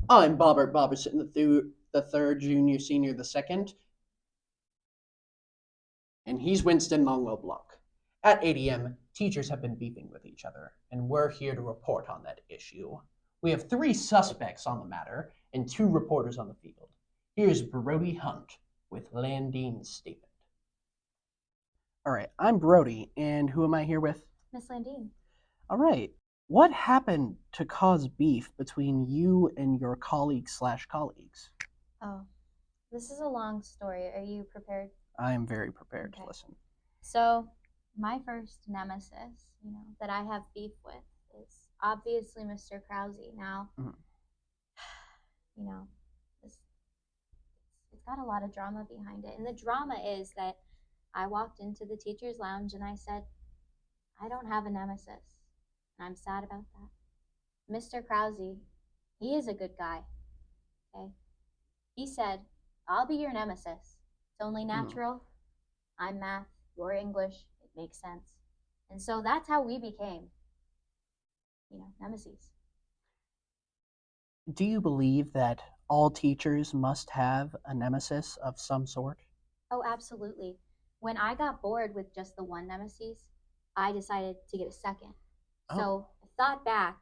I'm Bobbert Boberson, the third, junior, senior, the second, and he's Winston Longwell Blanc. At 8 a.m., teachers have been beefing with each other, and we're here to report on that issue. We have three suspects on the matter and two reporters on the field. Here's Brody Hunt with Landine's statement. All right, I'm Brody, and who am I here with? Miss Landine. All right, what happened to cause beef between you and your colleagues/colleagues? Oh, this is a long story. Are you prepared? I am very prepared to Okay. listen. So, my first nemesis, that I have beef with is obviously Mr. Krause. Now, Mhm. you know, this it's got a lot of drama behind it. And the drama is that I walked into the teacher's lounge and I said, I don't have a nemesis. And I'm sad about that. Mr. Krause, he is a good guy. Okay. He said, I'll be your nemesis. It's only natural. I'm math, you're English. It makes sense. And so that's how we became, nemesis. Do you believe that all teachers must have a nemesis of some sort? Oh, absolutely. When I got bored with just the one nemesis, I decided to get a second. Oh. So I thought back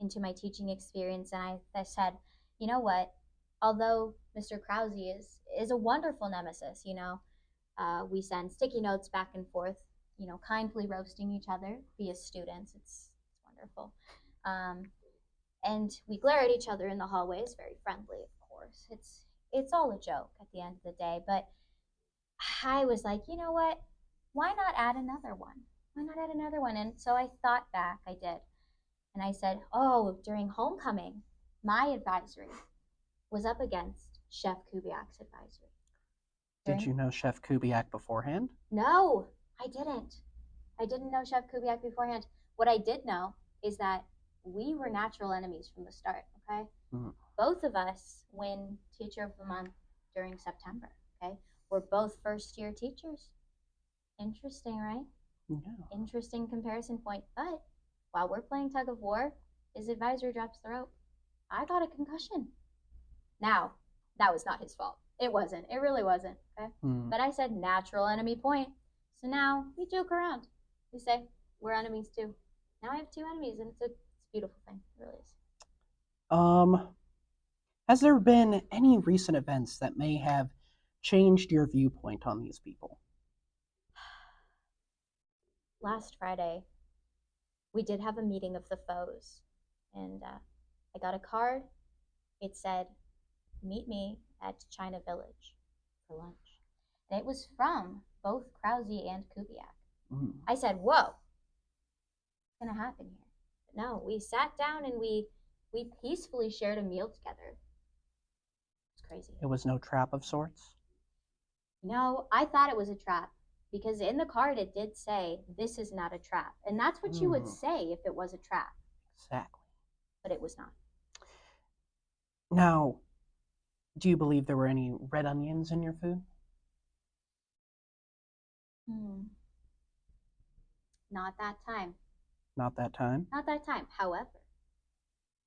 into my teaching experience and I said, you know what? Although Mr. Krause is a wonderful nemesis, we send sticky notes back and forth, kindly roasting each other via students. It's wonderful. Um, and we glare at each other in the hallways, very friendly, of course. It's all a joke at the end of the day. But I was like, you know what? Why not add another one? Why not add another one? And so I thought back, I did. And I said, oh, during homecoming, my advisory was up against Chef Kubiak's advisory. Did you know Chef Kubiak beforehand? No, I didn't. I didn't know Chef Kubiak beforehand. What I did know is that we were natural enemies from the start, okay? Mhm. Both of us win Teacher of the Month during September, okay? We're both first year teachers. Interesting, right? Yeah. Interesting comparison point. But while we're playing tug of war, his advisor drops the rope. I got a concussion. Now, that was not his fault. It wasn't. It really wasn't, okay? But I said natural enemy point. So now we joke around. We say, we're enemies too. Now I have two enemies, and it's a beautiful thing. It really is. Has there been any recent events that may have changed your viewpoint on these people? Last Friday, we did have a meeting of the foes, and I got a card. It said, meet me at China Village for lunch. And it was from both Krause and Kubiak. I said, whoa, what's going to happen here? But no, we sat down and we peacefully shared a meal together. It's crazy. It was no trap of sorts? No, I thought it was a trap because in the card it did say, this is not a trap. And that's what you would say if it was a trap. Exactly. But it was not. Now, do you believe there were any red onions in your food? Not that time. Not that time? Not that time. However,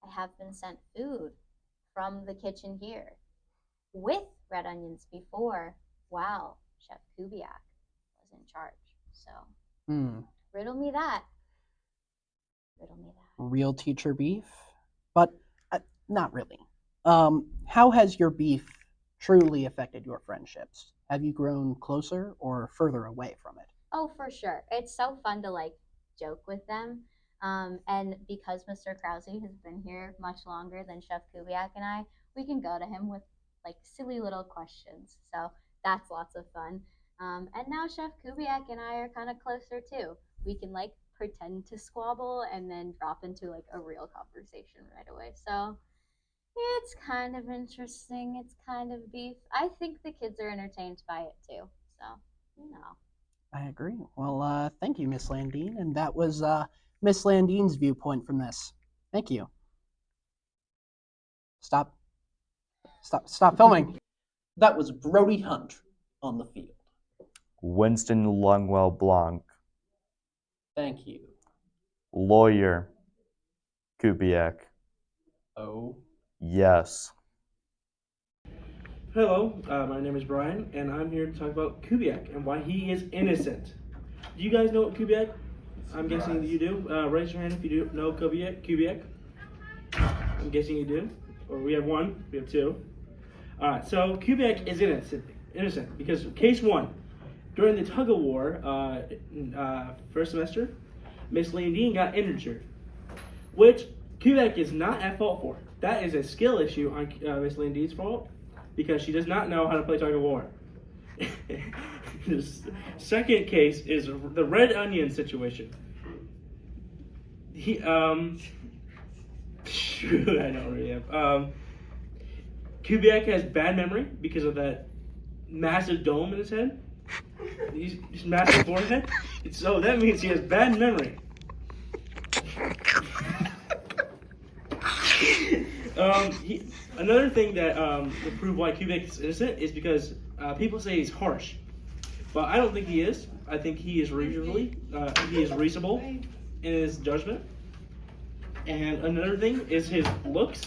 I have been sent food from the kitchen here with red onions before while Chef Kubiak was in charge. So, riddle me that. Riddle me that. Real teacher beef? But not really. How has your beef truly affected your friendships? Have you grown closer or further away from it? Oh, for sure. It's so fun to joke with them. And because Mr. Krause has been here much longer than Chef Kubiak and I, we can go to him with silly little questions. So that's lots of fun. And now Chef Kubiak and I are kind of closer too. We can pretend to squabble and then drop into a real conversation right away. So it's kind of interesting. It's kind of beef. I think the kids are entertained by it too. So. I agree. Well, thank you, Miss Landine. And that was Miss Landine's viewpoint from this. Thank you. Stop filming. That was Brody Hunt on the field. Winston Longwell Blanc. Thank you. Lawyer Kubiak. Oh. Yes. Hello, my name is Brian, and I'm here to talk about Kubiak and why he is innocent. Do you guys know what Kubiak? I'm guessing that you do. Raise your hand if you do know Kubiak. I'm guessing you do. Or we have one. We have two. All right. So Kubiak is innocent. Innocent because case one, during the tug of war, first semester, Miss Landine got injured, which Kubiak is not at fault for. That is a skill issue on Miss Landine's fault because she does not know how to play tug of war. The second case is the red onion situation. Shoot, I don't really have. Kubiak has bad memory because of that massive dome in his head. His massive forehead. So that means he has bad memory. Another thing that to prove why Kubiak is innocent is because people say he's harsh, but I don't think he is. I think he is reasonable in his judgment. And another thing is his looks.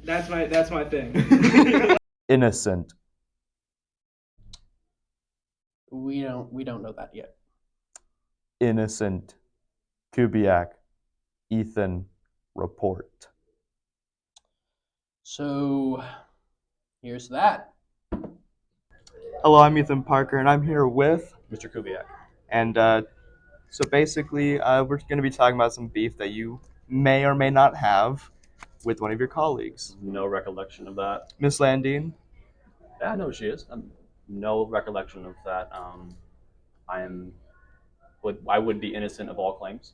That's my thing. Innocent. We don't know that yet. Innocent. Kubiak. Ethan. Report. So here's that. Hello, I'm Ethan Parker, and I'm here with, Mr. Kubiak. and so basically, we're going to be talking about some beef that you may or may not have with one of your colleagues. No recollection of that. Miss Landine, Yeah, I know who she is. No recollection of that. I would be innocent of all claims.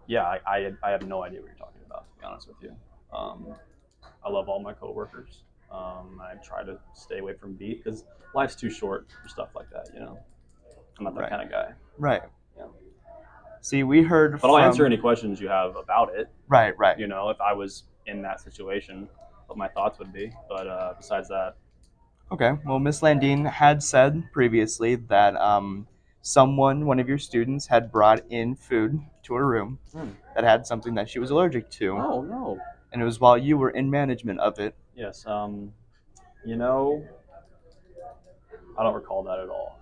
Yeah, I have no idea what you're talking about, to be honest with you. I love all my coworkers. I try to stay away from beef because life's too short for stuff like that. I'm not that Right. kind of guy. right? Yeah. See, we heard But from. I'll answer any questions you have about it. Right. If I was in that situation, what my thoughts would be. But besides that, Okay. Well, Miss Landine had said previously that one of your students, had brought in food to her room that had something that she was allergic to, oh no, and it was while you were in management of it. yes, I don't recall that at all.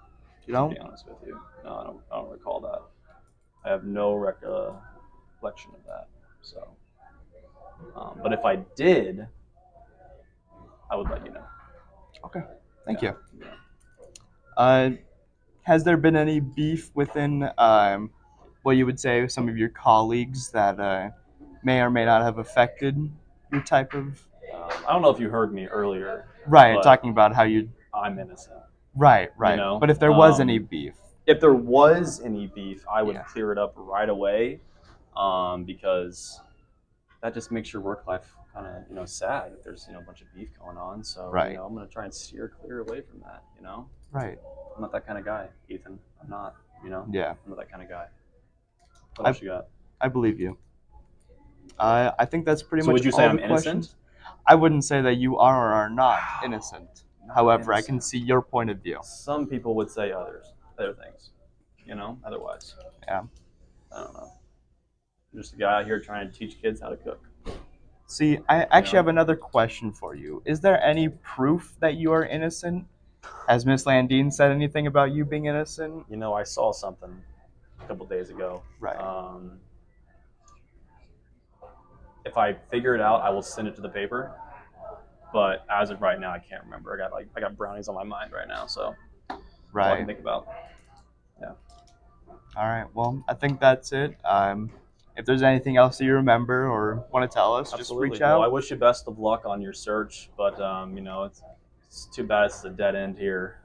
You To know? be honest with you, no, I don't recall that. I have no recollection of that. So, but if I did, I would let you know. Okay. Thank you. Yeah. Has there been any beef within what you would say some of your colleagues that may or may not have affected your type of I don't know if you heard me earlier. right but talking about how you I'm innocent. right know, but if there was um, any beef, If there was any beef, I would Yeah. clear it up right away, because that just makes your work life kind of sad if there's a bunch of beef going on. So Right. I'm gonna try and steer clear away from that. right? I'm not that kind of guy, Ethan. I'm not. Yeah, I'm not that kind of guy. What else you got? I believe you. I think that's pretty So much would you all say the I'm innocent? questions. I wouldn't say that you are or are not innocent. Not However, I innocent. can see your point of view. Some people would say other things. Otherwise. Yeah. I don't know. I'm just a guy out here trying to teach kids how to cook. See, I actually know? have another question for you. Is there any proof that you are innocent? Has Miss Landine said anything about you being innocent? I saw something a couple days ago. Right. If I figure it out, I will send it to the paper. But as of right now, I can't remember. I got brownies on my mind right now, so that's all I can Right. think about. All right. Well, I think that's it. If there's anything else that you remember or want to tell us, Absolutely. just reach out. Well, I wish you best of luck on your search, but it's too bad it's a dead end here.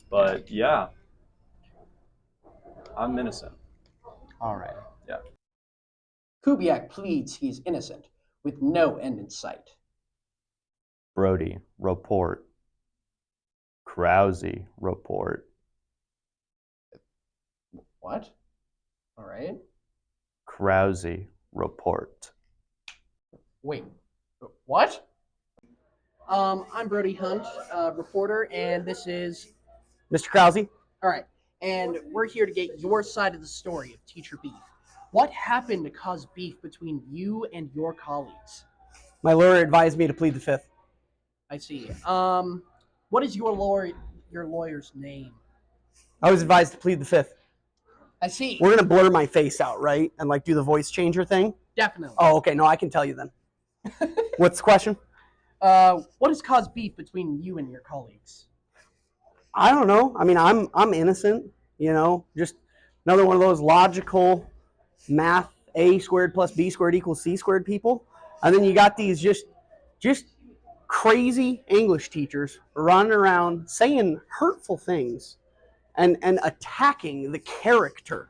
But yeah, I'm innocent. All right. Kubiak pleads he is innocent, with no end in sight. Brody. Report. Krause. Report. What? All right. Krause. Report. Wait. What? I'm Brody Hunt, reporter, and this is Mr. Krause. all right. and we're here to get your side of the story of teacher beef. What happened to cause beef between you and your colleagues? My lawyer advised me to plead the fifth. I see. What is your lawyer's name? I was advised to plead the fifth. I see. We're gonna blur my face out, right? And like do the voice changer thing. Definitely. Oh, okay. No, I can tell you then. What's the question? What has caused beef between you and your colleagues? I don't know. I mean, I'm innocent. You know, just another one of those logical math a squared plus b squared equals c squared people, and then you got these just crazy English teachers running around saying hurtful things and attacking the character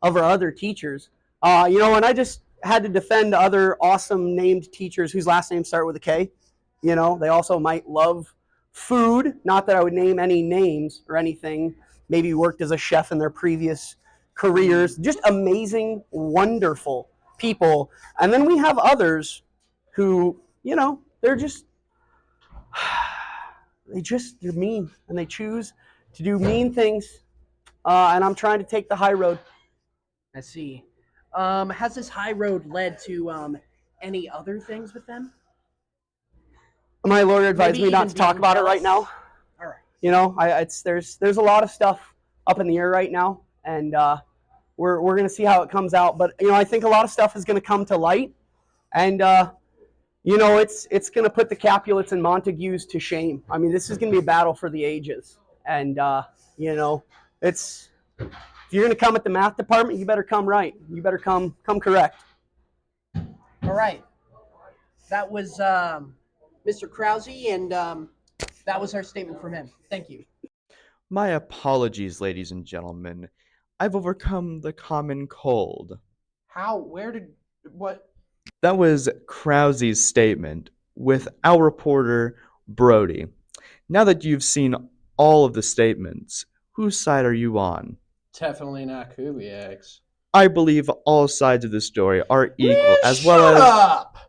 of our other teachers. You know, and I just had to defend other awesome named teachers whose last names start with a K. You know, they also might love food. Not that I would name any names or anything. Maybe worked as a chef in their previous careers. Just amazing, wonderful people. And then we have others who, you know, they're mean, and they choose to do mean things. And I'm trying to take the high road. I see. Has this high road led to any other things with them? My lawyer advised Maybe me not even to talk being about it right jealous? now. All right. You know, there's a lot of stuff up in the air right now, and we're gonna see how it comes out. But you know, I think a lot of stuff is gonna come to light, and you know, it's gonna put the Capulets and Montagues to shame. I mean, this is gonna be a battle for the ages, and you know, if you're gonna come at the math department, you better come right. You better come correct. All right. That was Mr. Krause, and that was our statement from him. Thank you. My apologies, ladies and gentlemen. I've overcome the common cold. How? Where did? What? That was Krause's statement with our reporter, Brody. Now that you've seen all of the statements, whose side are you on? Definitely not Kubiak's. I believe all sides of the story are equal, as well Shut as up!